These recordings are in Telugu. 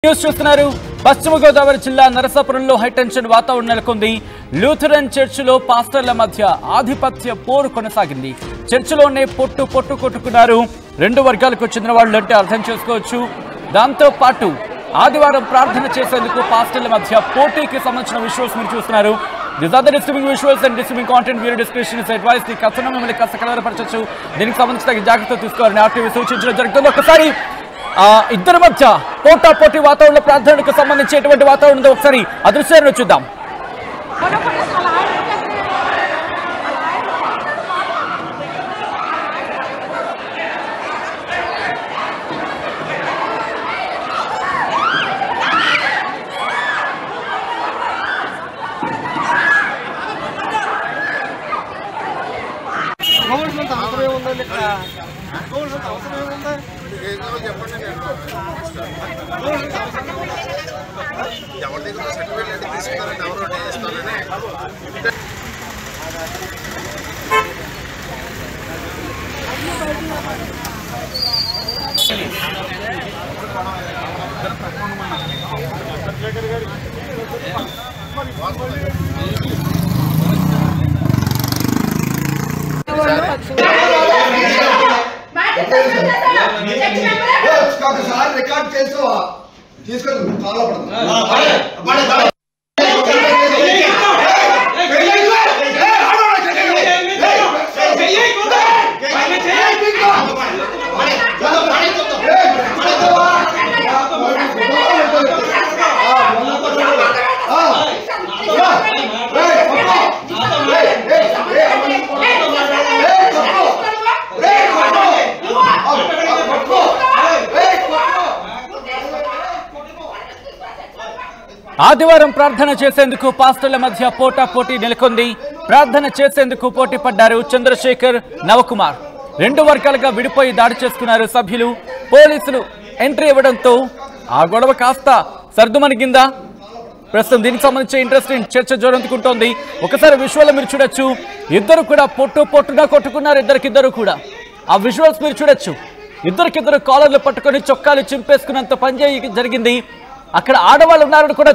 న్యూస్ చూస్తున్నారు. పశ్చిమ గోదావరి జిల్లా నరసాపురంలో హైటెన్షన్ వాతావరణం నెలకొంది. లూథరన్ చర్చిలో పాస్టర్ల మధ్య ఆధిపత్య పోరు కొనసాగింది. చర్చిలోనే పొట్టు కొట్టుకున్నారు. రెండు వర్గాలకు చెందిన వాళ్ళు అంటే అర్థం చేసుకోవచ్చు. దాంతో పాటు ఆదివారం ప్రార్థన చేసేందుకు పాస్టర్ల మధ్య పోటీకి సంబంధించిన విజువల్స్ మీరు చూస్తున్నారు. These are the disturbing visuals and disturbing content. Viewer discretion is advised. ఈ కథనం మిమ్మల్ని కాస్త కలవరపరచవచ్చు. దీనికి సంబంధించిన జాగ్రత్తలు తీసుకోవాలని ఆర్టీవీ సూచించడం జరుగుతుంది. ఒకసారి ఇద్దరి మధ్య పోటీ వాతావరణంలో ప్రార్థనకు సంబంధించి ఎటువంటి వాతావరణం ఉందో ఒకసారి ఆ దృశ్యాన్ని చూద్దాం. రికార్డ్ చేస్తూ తీసుకొని చాలా ఆదివారం ప్రార్థన చేసేందుకు పాస్టర్ల మధ్య పోటీ నెలకొంది. ప్రార్థన చేసేందుకు పోటీ పడ్డారు చంద్రశేఖర్, నవకుమార్. రెండు వర్గాలుగా విడిపోయి దాడి చేసుకున్నారు సభ్యులు. పోలీసులు ఎంట్రీ ఇవ్వడంతో ఆ గొడవ కాస్త సర్దుమణిగిందా? ప్రస్తుతం దీనికి సంబంధించి ఇంట్రెస్టింగ్ చర్చ జోరందుకుంటోంది. ఒకసారి విజువల్ మీరు చూడొచ్చు. ఇద్దరు కూడా పొట్టుగా కొట్టుకున్నారు. ఇద్దరికిద్దరు కూడా ఆ విజువల్స్ మీరు చూడొచ్చు. ఇద్దరికిద్దరు కాలర్లు పట్టుకొని చొక్కాలు చింపేసుకున్నంత పని జరిగింది. అక్కడ ఆడవాళ్ళు ఉన్నారని కూడా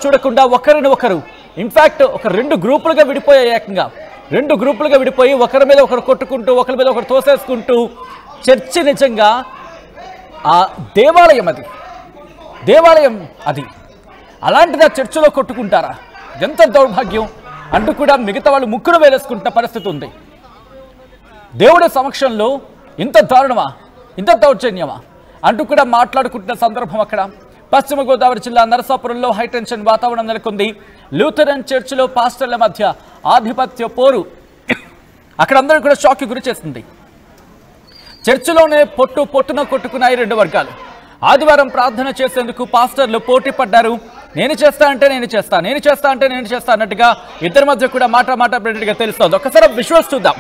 చూడకుండా ఒకరిని ఒకరు ఇన్ఫాక్ట్ ఒక రెండు గ్రూపులుగా విడిపోయాయి. ఏకంగా రెండు గ్రూపులుగా విడిపోయి ఒకరి మీద ఒకరు కొట్టుకుంటూ ఒకరి మీద ఒకరు తోసేసుకుంటూ చర్చి నిజంగా ఆ దేవాలయం అది అలాంటిది ఆ చర్చిలో కొట్టుకుంటారా? ఎంత దౌర్భాగ్యం అంటూ కూడా మిగతా వాళ్ళు ముక్కును వేలేసుకుంటున్న పరిస్థితి ఉంది. దేవుడి సమక్షంలో ఇంత దారుణమా, ఇంత దౌర్జన్యమా అంటూ కూడా మాట్లాడుకుంటున్న సందర్భం అక్కడ. పశ్చిమ గోదావరి జిల్లా నరసాపురంలో హైటెన్షన్ వాతావరణం నెలకొంది. లూథరన్ చర్చిలో పాస్టర్ల మధ్య ఆధిపత్య పోరు అక్కడ అందరూ కూడా షాక్కి గురి చేస్తుంది. చర్చిలోనే పొట్టున కొట్టుకున్నాయి రెండు వర్గాలు. ఆదివారం ప్రార్థన చేసేందుకు పాస్టర్లు పోటీ పడ్డారు. నేను చేస్తా అన్నట్టుగా ఇద్దరి మధ్య కూడా మాట పెట్టినట్టుగా తెలుస్తోంది. ఒకసారి విజువల్స్ చూద్దాం.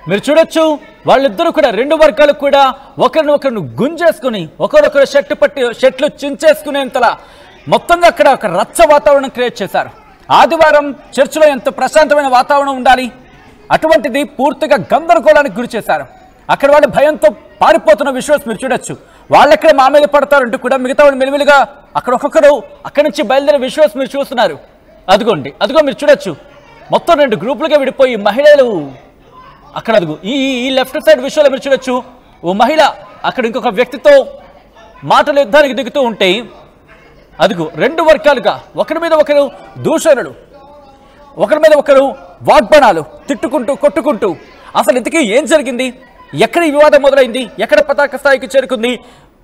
మీరు చూడొచ్చు, వాళ్ళిద్దరూ కూడా రెండు వర్గాలు కూడా ఒకరినొకరు గుంజేసుకుని ఒకరొకరు షర్ట్లు చించేసుకునేంతలా మొత్తంగా అక్కడ ఒక రచ్చ వాతావరణం క్రియేట్ చేశారు. ఆదివారం చర్చిలో ఎంత ప్రశాంతమైన వాతావరణం ఉండాలి, అటువంటిది పూర్తిగా గందరగోళానికి గురి చేశారు. అక్కడ వాళ్ళు భయంతో పారిపోతున్న విజువల్స్ మీరు చూడొచ్చు. వాళ్ళెక్కడ మా మీద పడతారంటూ కూడా మిగతా వాళ్ళు మెలిమిలిగా అక్కడ ఒక్కొక్కరు అక్కడి నుంచి బయలుదేరే విజువల్స్ మీరు చూస్తున్నారు. అదిగో మీరు చూడొచ్చు. మొత్తం రెండు గ్రూపులుగా విడిపోయి మహిళలు అక్కడ ఈ లెఫ్ట్ సైడ్ విషయంలో మీరు చూడొచ్చు. ఓ మహిళ అక్కడ ఇంకొక వ్యక్తితో మాటల యుద్ధానికి దిగుతూ ఉంటే రెండు వర్గాలుగా ఒకరి మీద ఒకరు దూషణలు, ఒకరి మీద ఒకరు వాగ్బాణాలు తిట్టుకుంటూ కొట్టుకుంటూ అసలు ఇంతకీ ఏం జరిగింది, ఎక్కడ ఈ వివాదం మొదలైంది, ఎక్కడ పతాక స్థాయికి చేరుకుంది,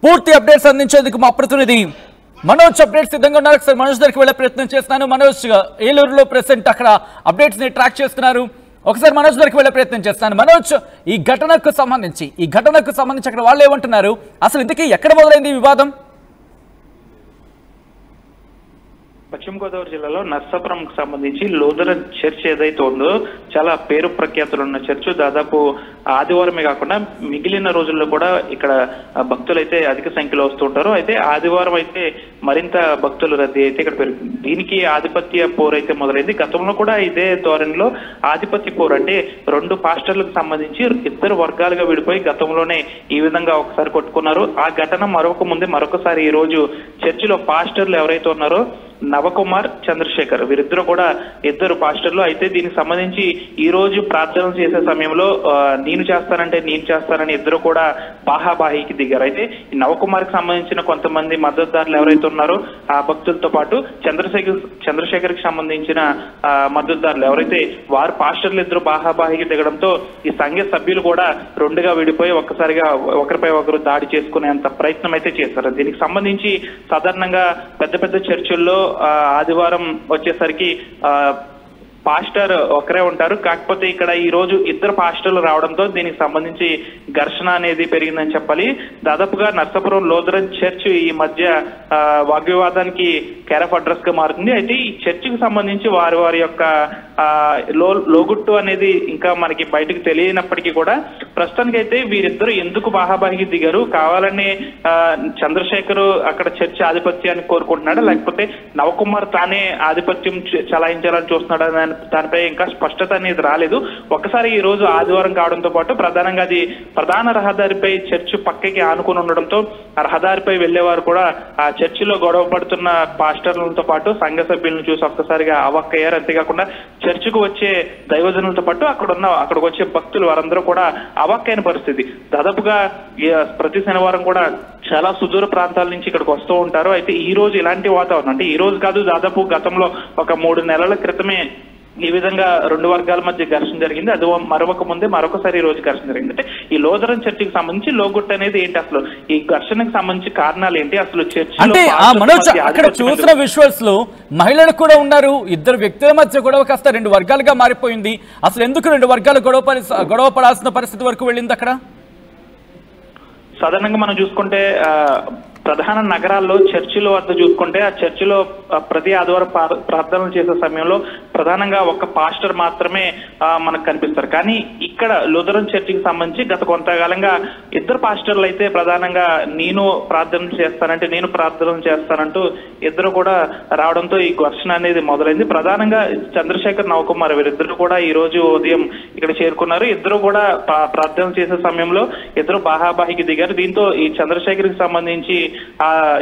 పూర్తి అప్డేట్స్ అందించేందుకు మా ప్రతినిధి మనోజ్ అప్డేట్స్ సిద్ధంగా ఉన్నారు. ఒకసారి మనోజ్ దగ్గరికి వెళ్ళే ప్రయత్నం చేస్తున్నాను. మనోజ్ ఏలూరులో ప్రెసెంట్ అక్కడ అప్డేట్స్ ని ట్రాక్ చేస్తున్నారు. ఒకసారి మనోజ్ దగ్గరికి వెళ్ళే ప్రయత్నం చేస్తాను. మనోజ్, ఈ ఘటనకు సంబంధించి అక్కడ వాళ్ళు ఏమంటున్నారు? అసలు ఇంతకీ ఎక్కడ మొదలైంది ఈ వివాదం? పశ్చిమ గోదావరి జిల్లాలో నర్సాపురంకు సంబంధించి లూథరన్ చర్చ్ ఏదైతే ఉందో చాలా పేరు ప్రఖ్యాతులు ఉన్న చర్చ్. దాదాపు ఆదివారమే కాకుండా మిగిలిన రోజుల్లో కూడా ఇక్కడ భక్తులు అయితే అధిక సంఖ్యలో వస్తుంటారు. అయితే ఆదివారం అయితే మరింత భక్తుల రద్దీ అయితే ఇక్కడ పెరుగుతుంది. దీనికి ఆధిపత్య పోరు అయితే మొదలైంది. గతంలో కూడా ఇదే ధోరణిలో ఆధిపత్య పోరు అంటే రెండు పాస్టర్లకు సంబంధించి ఇద్దరు వర్గాలుగా విడిపోయి గతంలోనే ఈ విధంగా ఒకసారి కొట్టుకున్నారు. ఆ ఘటన మరొకసారి ఈ రోజు చర్చిలో పాస్టర్లు ఎవరైతే ఉన్నారో నవకుమార్, చంద్రశేఖర్, వీరిద్దరు కూడా ఇద్దరు పాస్టర్లు. అయితే దీనికి సంబంధించి ఈ రోజు ప్రార్థనలు చేసే సమయంలో నేను చేస్తానని ఇద్దరు కూడా బాహాబాహికి దిగారు. అయితే ఈ నవకుమార్కి సంబంధించిన కొంతమంది మద్దతుదారులు ఎవరైతే ఉన్నారో ఆ భక్తులతో పాటు చంద్రశేఖర్కి సంబంధించిన మద్దతుదారులు ఎవరైతే వారు పాస్టర్లు ఇద్దరు బాహాబాహికి దిగడంతో ఈ సంఘ సభ్యులు కూడా రెండుగా విడిపోయి ఒక్కసారిగా ఒకరిపై ఒకరు దాడి చేసుకునేంత ప్రయత్నం అయితే చేశారు. దీనికి సంబంధించి సాధారణంగా పెద్ద చర్చిల్లో ఆదివారం వచ్చేసరికి పాస్టర్ ఒకరే ఉంటారు. కాకపోతే ఇక్కడ ఈ రోజు ఇద్దరు పాస్టర్లు రావడంతో దీనికి సంబంధించి ఘర్షణ అనేది పెరిగిందని చెప్పాలి. దాదాపుగా నర్సాపురం లూథరన్ చర్చ్ ఈ మధ్య వాగ్వివాదానికి కేర్ ఆఫ్ అడ్రస్ గా మారుతుంది. అయితే ఈ చర్చికి సంబంధించి వారి యొక్క లోగుట్టు అనేది ఇంకా మనకి బయటకు తెలియనప్పటికీ కూడా ప్రస్తుతానికి అయితే వీరిద్దరు ఎందుకు బాహాబాహికి దిగారు, కావాలని చంద్రశేఖర్ అక్కడ చర్చ్ ఆధిపత్యాన్ని కోరుకుంటున్నాడా, లేకపోతే నవకుమార్ తానే ఆధిపత్యం చలాయించాలని చూస్తున్నాడా దానిపై ఇంకా స్పష్టత అనేది రాలేదు. ఒకసారి ఈ రోజు ఆదివారం కావడంతో పాటు ప్రధానంగా అది ప్రధాన రహదారిపై చర్చ్ పక్కకి ఆనుకుని ఉండడంతో ఆ రహదారిపై వెళ్లేవారు కూడా ఆ చర్చిలో గొడవ పడుతున్న పాస్టర్లతో పాటు సంఘ సభ్యులను చూసి ఒక్కసారిగా అవాక్కయ్యారు. అంతేకాకుండా చర్చికి వచ్చే దైవజనులతో పాటు అక్కడికి వచ్చే భక్తులు వారందరూ కూడా అవాక్కైన పరిస్థితి. దాదాపుగా ప్రతి శనివారం కూడా చాలా సుదూర ప్రాంతాల నుంచి ఇక్కడికి వస్తూ ఉంటారు. అయితే ఈ రోజు ఇలాంటి వాతావరణం అంటే ఈ రోజు కాదు, దాదాపు గతంలో ఒక 3 నెలల క్రితమే ఈ విధంగా రెండు వర్గాల మధ్య ఘర్షణ జరిగింది. అది మరొకసారి ఈ రోజు ఘర్షణ జరిగింది. అంటే ఈ లూథరన్ చర్చికి సంబంధించి లోగుట్ అనేది ఏంటి, అసలు ఈ ఘర్షణకు సంబంధించి కారణాలు ఏంటి, అసలు చర్చ్ అంటే అక్కడ చూసిన విజువల్స్ లో మహిళలు కూడా ఉన్నారు. ఇద్దరు వ్యక్తుల మధ్య గొడవ కాస్త 2 వర్గాలుగా మారిపోయింది. అసలు ఎందుకు 2 వర్గాలు గొడవ పడాల్సిన పరిస్థితి వరకు వెళ్ళింది అక్కడ? సాధారణంగా మనం చూసుకుంటే ప్రధాన నగరాల్లో చర్చిల వద్ద చూసుకుంటే ఆ చర్చిలో ప్రతి ఆదివారం ప్రార్థనలు చేసే సమయంలో ప్రధానంగా ఒక పాస్టర్ మాత్రమే మనకు కనిపిస్తారు. కానీ ఇక్కడ లూథరన్ చర్చికి సంబంధించి గత కొంతకాలంగా ఇద్దరు పాస్టర్లు అయితే ప్రధానంగా నేను ప్రార్థనలు చేస్తానంటూ ఇద్దరు కూడా రావడంతో ఈ ఘర్షణ అనేది మొదలైంది. ప్రధానంగా చంద్రశేఖర్, నవకుమార్ వీరిద్దరు కూడా ఈ రోజు ఉదయం ఇక్కడ చేరుకున్నారు. ఇద్దరు కూడా ప్రార్థనలు చేసే సమయంలో ఇద్దరు బాహాబాహికి దిగారు. దీంతో ఈ చంద్రశేఖర్కి సంబంధించి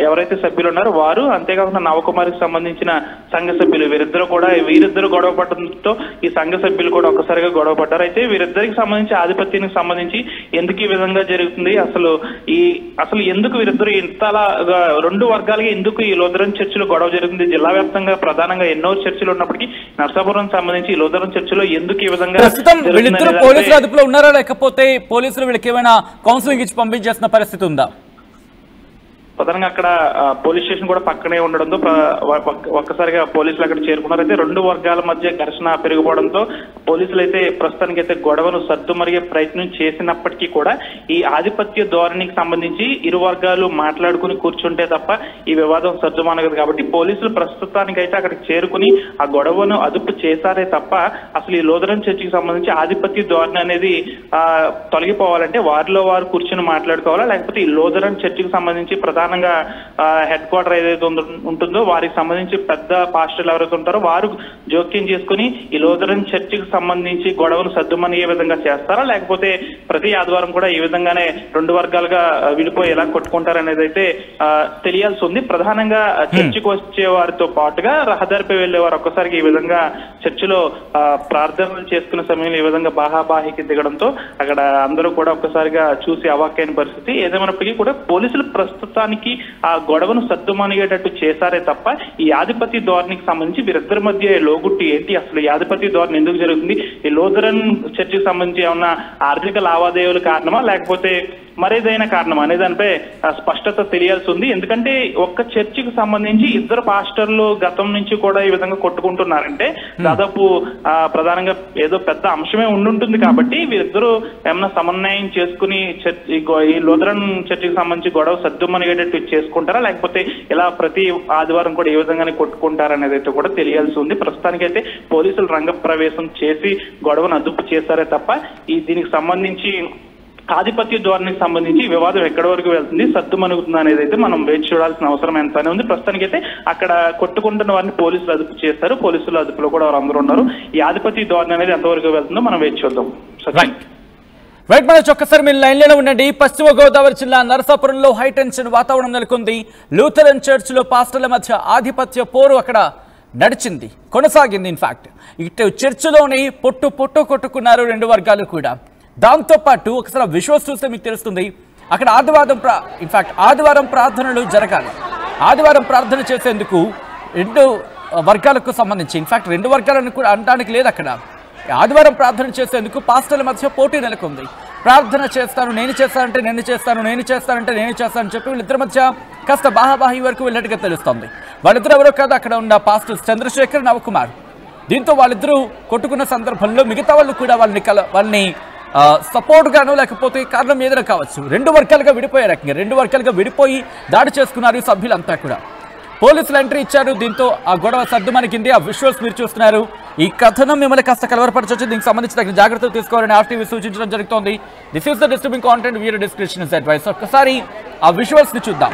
ఎవరైతే సభ్యులు ఉన్నారో వారు, అంతేకాకుండా నవకుమారికి సంబంధించిన సంఘ సభ్యులు వీరిద్దరు గొడవ పడడంతో ఈ సంఘ సభ్యులు కూడా ఒక్కసారిగా గొడవ పడ్డారు. అయితే వీరిద్దరికి సంబంధించి ఆధిపత్యానికి సంబంధించి ఎందుకు ఈ విధంగా జరుగుతుంది, అసలు ఎందుకు వీరిద్దరు ఇంతలా 2 వర్గాలకి ఎందుకు ఈ లూథరన్ చర్చిలో గొడవ జరుగుతుంది? జిల్లా వ్యాప్తంగా ప్రధానంగా ఎన్నో చర్చిలు ఉన్నప్పటికీ నర్సాపురం సంబంధించి లూథరన్ చర్చిలో ఎందుకు ఈ విధంగా పోలీసులు అదుపులో ఉన్నారా, లేకపోతే పోలీసులు వీళ్ళకి ఏమైనా కౌన్సిలింగ్ ఇచ్చి పంపించేసిన పరిస్థితి ఉందా? ప్రధానంగా అక్కడ పోలీస్ స్టేషన్ కూడా పక్కనే ఉండడంతో ఒక్కసారిగా పోలీసులు అక్కడ చేరుకున్నారు. అయితే 2 వర్గాల మధ్య ఘర్షణ పెరిగిపోవడంతో పోలీసులు అయితే ప్రస్తుతానికైతే గొడవను సర్దుమరిగే ప్రయత్నం చేసినప్పటికీ కూడా ఈ ఆధిపత్య ధోరణికి సంబంధించి ఇరు వర్గాలు మాట్లాడుకుని కూర్చుంటే తప్ప ఈ వివాదం సర్దుమనగదు. కాబట్టి పోలీసులు ప్రస్తుతానికైతే అక్కడికి చేరుకుని ఆ గొడవను అదుపు చేశారే తప్ప అసలు ఈ లూథరన్ చర్చికి సంబంధించి ఆధిపత్య ధోరణి అనేది తొలగిపోవాలంటే వారిలో వారు కూర్చుని మాట్లాడుకోవాలా, లేకపోతే ఈ లూథరన్ చర్చికి సంబంధించి ప్రధానంగా హెడ్ క్వార్టర్ ఏదైతే ఉంటుందో వారికి సంబంధించి పెద్ద పాస్టర్లు ఎవరైతే ఉంటారో వారు జోక్యం చేసుకుని ఈ లూథరన్ చర్చికి సంబంధించి గొడవను సద్దుమనిగే విధంగా చేస్తారా, లేకపోతే ప్రతి ఆదివారం కూడా ఈ విధంగానే 2 వర్గాలుగా విడిపోయి ఎలా కొట్టుకుంటారనేది అయితే తెలియాల్సి ఉంది. ప్రధానంగా చర్చికి వచ్చే వారితో పాటుగా రహదారిపై వెళ్లేవారు ఒక్కసారికి ఈ విధంగా చర్చిలో ప్రార్థనలు చేసుకునే సమయంలో ఈ విధంగా బాహాబాహికి దిగడంతో అక్కడ అందరూ కూడా ఒక్కసారిగా చూసి అవాక్కైన పరిస్థితి. ఏదేమైనప్పటికీ కూడా పోలీసులు ప్రస్తుతానికి ప్రస్తుతానికి ఆ గొడవను సద్దుమణిగేటట్టు చేశారే తప్ప ఈ ఆధిపత్య ధోరణికి సంబంధించి వీరిద్దరి మధ్య లోగుట్టి ఏంటి, అసలు ఈ ఆధిపత్య ధోరణి ఎందుకు జరుగుతుంది, ఈ లూథరన్ చర్చికి సంబంధించి ఏమన్నా ఆర్థిక లావాదేవీల కారణమా లేకపోతే మరేదైనా కారణం అనే దానిపై స్పష్టత తెలియాల్సి ఉంది. ఎందుకంటే ఒక్క చర్చికి సంబంధించి ఇద్దరు పాస్టర్లు గతం నుంచి కూడా ఈ విధంగా కొట్టుకుంటున్నారంటే దాదాపు ప్రధానంగా ఏదో పెద్ద అంశమే ఉండుంటుంది. కాబట్టి వీరిద్దరూ ఏమన్నా సమన్వయం చేసుకుని ఈ లూథరన్ చర్చికి సంబంధించి గొడవ సద్దుమణిగేటట్టు చేసుకుంటారా లేకపోతే ఇలా ప్రతి ఆదివారం కూడా ఏ విధంగానే కొట్టుకుంటారనేది అయితే కూడా తెలియాల్సి ఉంది. ప్రస్తుతానికైతే పోలీసులు రంగప్రవేశం చేసి గొడవను అదుపు చేశారే తప్ప దీనికి సంబంధించి ఆధిపత్య ధోరణికి సంబంధించి వివాదం ఎక్కడి వరకు వెళ్తుంది, సద్దుమణుగుతుంది అనేది అయితే మనం వేచి చూడాల్సిన అవసరం ఎంతనే ఉంది. ప్రస్తుతానికైతే అక్కడ కొట్టుకుంటున్న వారిని పోలీసులు అదుపు చేస్తారు, పోలీసులు అదుపులో కూడా వారందరూ ఉన్నారు. ఈ ఆధిపత్య ధోరణి అనేది ఎంతవరకు వెళ్తుందో మనం వేచి చూద్దాం. రైట్ మనోజ్, ఒక్కసారి మీరు లైన్ లోనే ఉండండి. పశ్చిమ గోదావరి జిల్లా నరసాపురంలో హైటెన్షన్ వాతావరణం నెలకొంది. లూథరన్ చర్చ్ లో పాస్టర్ల మధ్య ఆధిపత్య పోరు అక్కడ నడిచింది, కొనసాగింది. ఇన్ఫాక్ట్ ఇటు చర్చిలోని పొట్టు కొట్టుకున్నారు రెండు వర్గాలు కూడా. దాంతో పాటు ఒకసారి విజువల్స్ చూస్తే మీకు తెలుస్తుంది అక్కడ ఆదివారం ప్రార్థనలు జరగాలి. ఆదివారం ప్రార్థన చేసేందుకు రెండు వర్గాలకు సంబంధించి ఇన్ఫాక్ట్ రెండు వర్గాలను కూడా అనడానికి లేదు. అక్కడ ఆదివారం ప్రార్థన చేసేందుకు పాస్టర్ల మధ్య పోటీ నెలకొంది. ప్రార్థన చేస్తాను, నేను చేస్తానంటే నేను చేస్తాను, నేను చేస్తానంటే నేను చేస్తానని చెప్పి వీళ్ళిద్దరి మధ్య కాస్త బాహాబాహి వరకు వెళ్ళినట్టుగా తెలుస్తోంది. వాళ్ళిద్దరు ఎవరో కాదు, అక్కడ ఉన్న పాస్టర్స్ చంద్రశేఖర్, నవకుమార్. దీంతో వాళ్ళిద్దరూ కొట్టుకున్న సందర్భంలో మిగతా వాళ్ళు కూడా వాళ్ళని సపోర్ట్ గాను లేకపోతే కారణం ఏదైనా కావచ్చు రెండు వర్గాలుగా విడిపోయే రకంగా రెండు వర్గాలుగా విడిపోయి దాడి చేసుకున్నారు సభ్యులంతా కూడా. పోలీసులు ఎంట్రీ ఇచ్చారు. దీంతో ఆ గొడవ సర్దుమణిగింది. ఆ విజువల్స్ మీరు చూస్తున్నారు. ఈ కథనం మిమ్మల్ని కాస్త కలవరపరచవచ్చు. దీనికి సంబంధించి తగిన జాగ్రత్తలు తీసుకోవాలని ఆర్టీవీ సూచించడం జరుగుతోంది. This is the disturbing content, viewer description is advice. ఒక్కసారి ఆ విజువల్స్ ని చూద్దాం.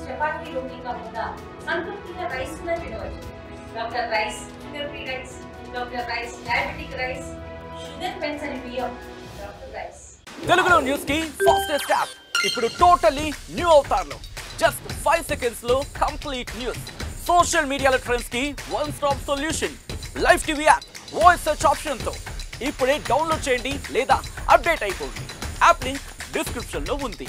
चपाती रोटी का मुद्दा संतुलित राइस में Vinod doctor rice sugar free rice doctor rice diabetic rice sugar पेंशन बियम डॉक्टर राइस తెలుగులో న్యూస్ కి ఫాస్టెస్ట్ యాప్ ఇప్పుడు టోటల్లీ న్యూ అవతార్లో జస్ట్ 5 సెకండ్స్ లో కంప్లీట్ న్యూస్. సోషల్ మీడియాలో ట్రెండ్స్ కి one stop solution. Live TV app voice search option తో ఇప్పుడే డౌన్లోడ్ చేయండి లేదా అప్డేట్ అయిపోండి. యాప్ లింక్ డిస్క్రిప్షన్ లో ఉంది.